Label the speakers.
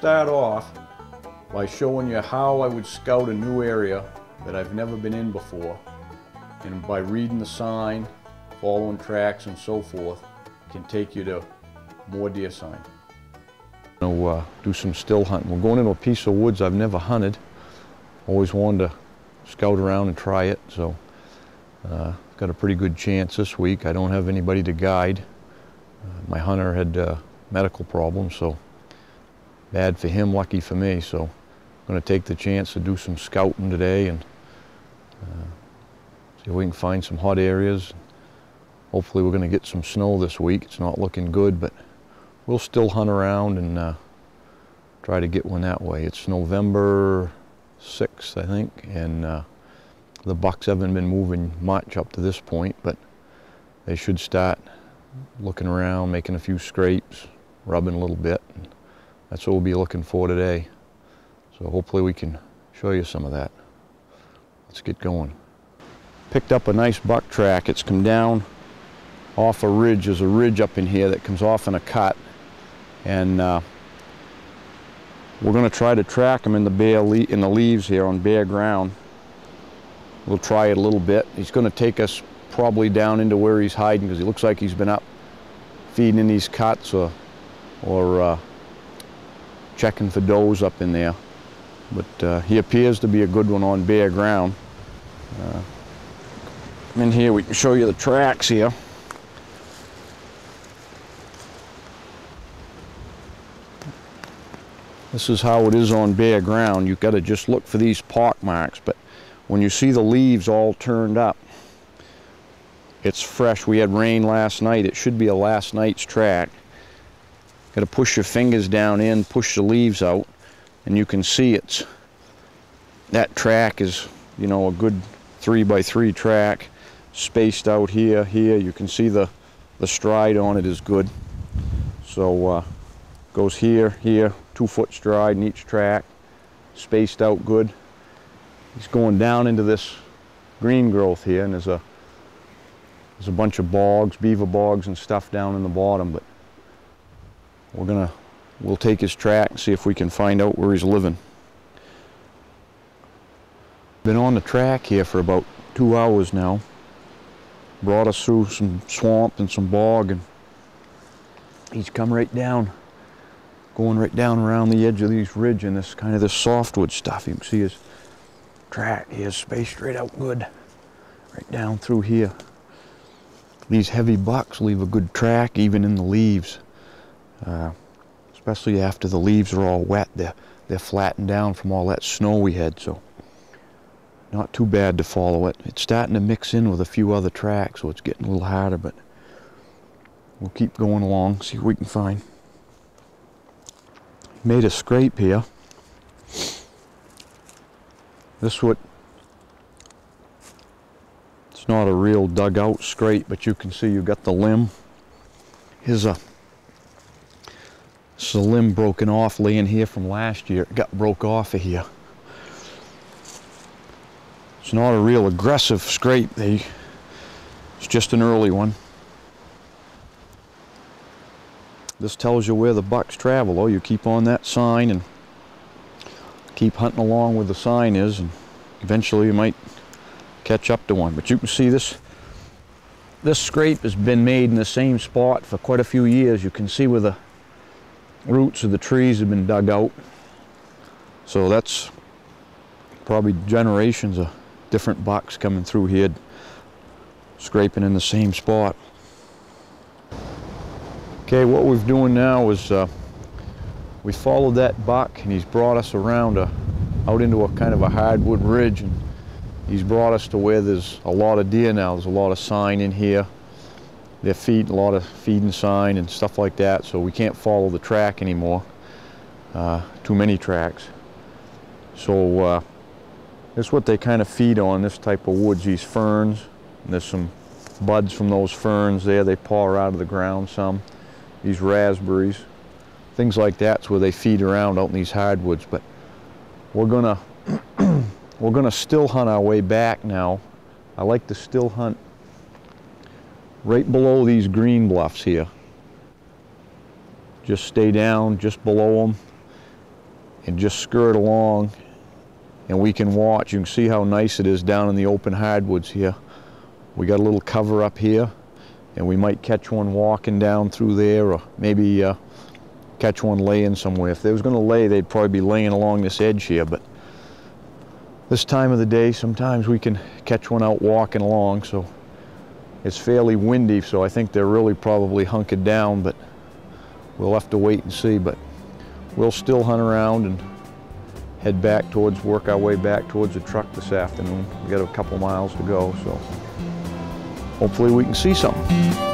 Speaker 1: start off by showing you how I would scout a new area that I've never been in before, and by reading the sign, following tracks and so forth, can take you to more deer sign. We'll do some still hunting. We're going into a piece of woods I've never hunted. Always wanted to scout around and try it, so got a pretty good chance this week. I don't have anybody to guide. My hunter had medical problems, so bad for him, lucky for me. So I'm going to take the chance to do some scouting today and see if we can find some hot areas. Hopefully we're going to get some snow this week. It's not looking good, but we'll still hunt around and try to get one that way. It's November 6th, I think, and the bucks haven't been moving much up to this point, but they should start looking around, making a few scrapes, rubbing a little bit. And that's what we'll be looking for today. So hopefully we can show you some of that. Let's get going. Picked up a nice buck track. It's come down off a ridge. There's a ridge up in here that comes off in a cut, and we're going to try to track him in the leaves here on bare ground. We'll try it a little bit. He's going to take us probably down into where he's hiding, because he looks like he's been up feeding in these cuts or checking for does up in there. But he appears to be a good one on bare ground. In here we can show you the tracks here. This is how it is on bare ground. You've got to just look for these pock marks, but when you see the leaves all turned up, it's fresh. We had rain last night. It should be a last night's track. Got to push your fingers down in, push the leaves out, and you can see that track is, you know, a good 3x3 track, spaced out here. You can see the stride on it is good. So goes here, 2-foot stride in each track, spaced out good. He's going down into this green growth here, and there's a bunch of bogs, beaver bogs and stuff down in the bottom, but we'll take his track and see if we can find out where he's living. Been on the track here for about 2 hours now. Brought us through some swamp and some bog, and he's come right down, going right down around the edge of these ridge and this kind of this softwood stuff. You can see his track. He is spaced straight out good, right down through here. These heavy bucks leave a good track even in the leaves, especially after the leaves are all wet. They're flattened down from all that snow we had, so not too bad to follow it. It's starting to mix in with a few other tracks, so it's getting a little harder, but we'll keep going along, see what we can find. Made a scrape here. It's not a real dug out scrape, but you can see you've got the limb. This is a limb broken off laying here from last year. It got broke off of here. It's not a real aggressive scrape. It's just an early one. This tells you where the bucks travel. Oh, you keep on that sign and keep hunting along where the sign is, and eventually you might catch up to one. But you can see this scrape has been made in the same spot for quite a few years. You can see where the roots of the trees have been dug out. So that's probably generations of different bucks coming through here, scraping in the same spot. Okay, what we're doing now is we followed that buck, and he's brought us around out into a kind of a hardwood ridge, and he's brought us to where there's a lot of deer now. There's a lot of sign in here. They're feeding, a lot of feeding sign and stuff like that, so we can't follow the track anymore. Too many tracks. So this is what they kind of feed on, this type of woods, these ferns. And there's some buds from those ferns there. They paw out of the ground some. These raspberries, things like that's where they feed around out in these hardwoods. But we're gonna still hunt our way back now. I like to still hunt right below these green bluffs here. Just stay down just below them, and just skirt along, and we can watch. You can see how nice it is down in the open hardwoods here. We got a little cover up here, and we might catch one walking down through there, or maybe catch one laying somewhere. If they was going to lay, they'd probably be laying along this edge here, but this time of the day, sometimes we can catch one out walking along. So it's fairly windy, so I think they're really probably hunkered down, but we'll have to wait and see. But we'll still hunt around and head back towards, work our way back towards the truck this afternoon. We got a couple miles to go, so hopefully we can see something.